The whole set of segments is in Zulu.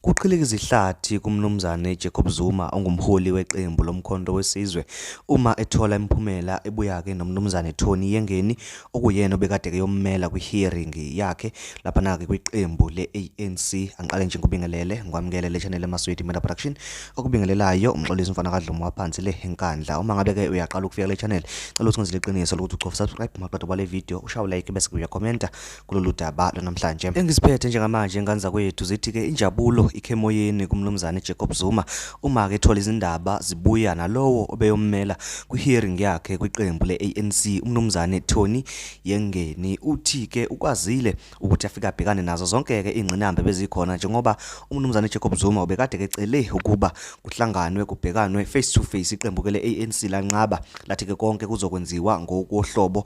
Kuqhileka izihlathi kumnumzane Jacob Zuma ongumholi weqembu lomkhonto wesizwe uma ethola imiphumela ebuya-ke nomnumzane Tony Yengeni okuyena obekade yommela kwi-hearing yakhe lapha-ke kwiqembu le-ANC. Angiqale nje ngikubingelele ngikwamukele le channel eMasweti Media Production okubingelelayo umxolisi umfana kaDlomo waphansi le enkandla. Uma ngabe-ke uyaqala ukufika le channel cela ukuthi ngenzele iqiniso lokuthi ucofa subscribe maqeda kwale video ushaye like bese uyakhomenta kulolu daba namhlanje engisiphethe njengamanje ingane zakwethu zithi-ke injabulo ikhemoyeni kumnumzane Jacob Zuma uma-ke ethola izindaba zibuya nalowo obeyommela kwi-hearing yakhe kwiqembu le-ANC umnumzane Tony Yengeni. Uthi-ke ukwazile ukuthi afike abhekane nazo zonke-ke ingqinamba bezikhona njengoba umnumzane Jacob Zuma ubekade ecele ukuba kuhlanganwe kubhekanwe face to face iqembu-ke le-ANC lanqaba lathi-ke konke kuzokwenziwa ngokohlobo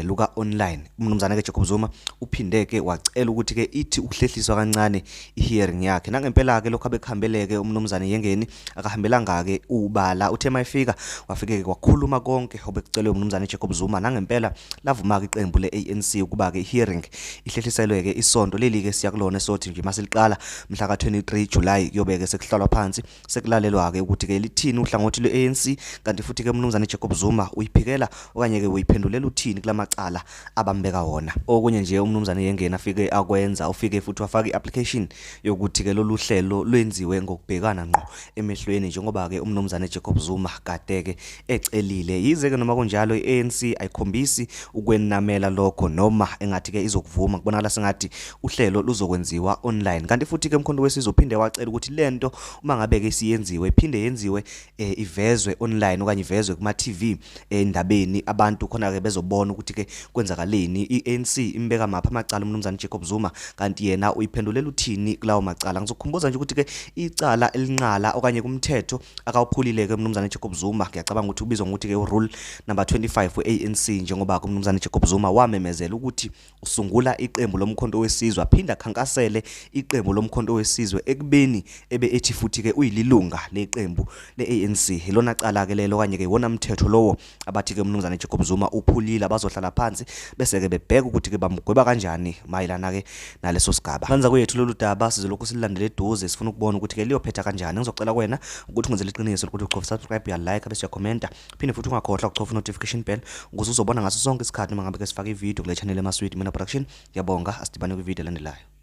luka online. Umnumzane-ke Jacob Zuma uphinde-ke wacela ukuthi-ke ithi ukuhlehliswa kancane i-hearing yakhe. Ngempela-ke lokho abekuhambeleke umnumzane Yengeni akahambelanga-ke ubala. Uthe mayefika wafike-ke kwakhuluma konke obekucelwe umnumzane Jacob Zuma. Nangempela lavuma-ke iqembu le-ANC ukuba-ke i-hearing ihlehliselwe-ke isonto leli-ke siyakulona sothi nje masiliqala mhla ka-23 July kuyobe-ke sekuhlalwa phansi sekulalelwa-ke ukuthi-ke lithini uhlangothi lwe-ANC kanti futhi-ke umnumzane Jacob Zuma uyiphikela okanye-ke uyiphendulela uthini kulamacala abambeka wona. Okunye nje umnumzane Yengeni afike akwenza ufike futhi wafaka i-application yokuthi-ke lolu hlelo lwenziwe ngokubhekana ngqo emehlweni njengoba-ke umnumzane Jacob Zuma kade-ke ecelile. Yize-ke noma kunjalo i-ANC ayikhombisi ukwenamela lokho noma engathi-ke izokuvuma kubonakala sengathi uhlelo luzokwenziwa online. Kanti futhi-ke umkhonto wesizwe uphinde wacela ukuthi lento uma ngabe-ke siyenziwe iphinde yenziwe ivezwe online okanye ivezwe kuma-TV endabeni abantu khona-ke bezobona ukuthi-ke kwenzakaleni, i-ANC imbeka maphi amacala umnumzane Jacob Zuma kanti yena uyiphendulela uthini kulawo macala. Ngizokukhumbuza nje ukuthi-ke icala elinqala okanye kumthetho akawuphulile-ke umnumzane Jacob Zuma ngiyacabanga ukuthi ubizwa ngokuthi-ke urule number 25 we-ANC njengoba umnumzane Jacob Zuma wamemezela ukuthi usungula iqembu lomkhonto wesizwe aphinda akhankasele iqembu lomkhonto wesizwe ekubeni ebe ethi futhi-ke uyililunga leqembu le-ANC. Ilona cala-ke lelo okanye-ke wona mthetho lowo abathi-ke umnumzane Jacob Zuma uphulile abazohlala phansi bese-ke bebheka ukuthi-ke bamgweba kanjani mayelana-ke naleso sigaba. Banza kwethu lolu daba sizolokhu silandele eduze sifuna ukubona ukuthi-ke liyophetha kanjani. Ngizocela kuwena ukuthi ungenzele iqiniso ukuthi ucofa subscribe uyalike bese uyakhomenta phinde futhi ungakhohlwa ukucofa notification bell ukuze uzobona ngaso sonke isikhathi uma ngabe ke sifaka ivideo kule channel eMasweti Media Production. Ngiyabonga, asidibane kwivideo elandelayo.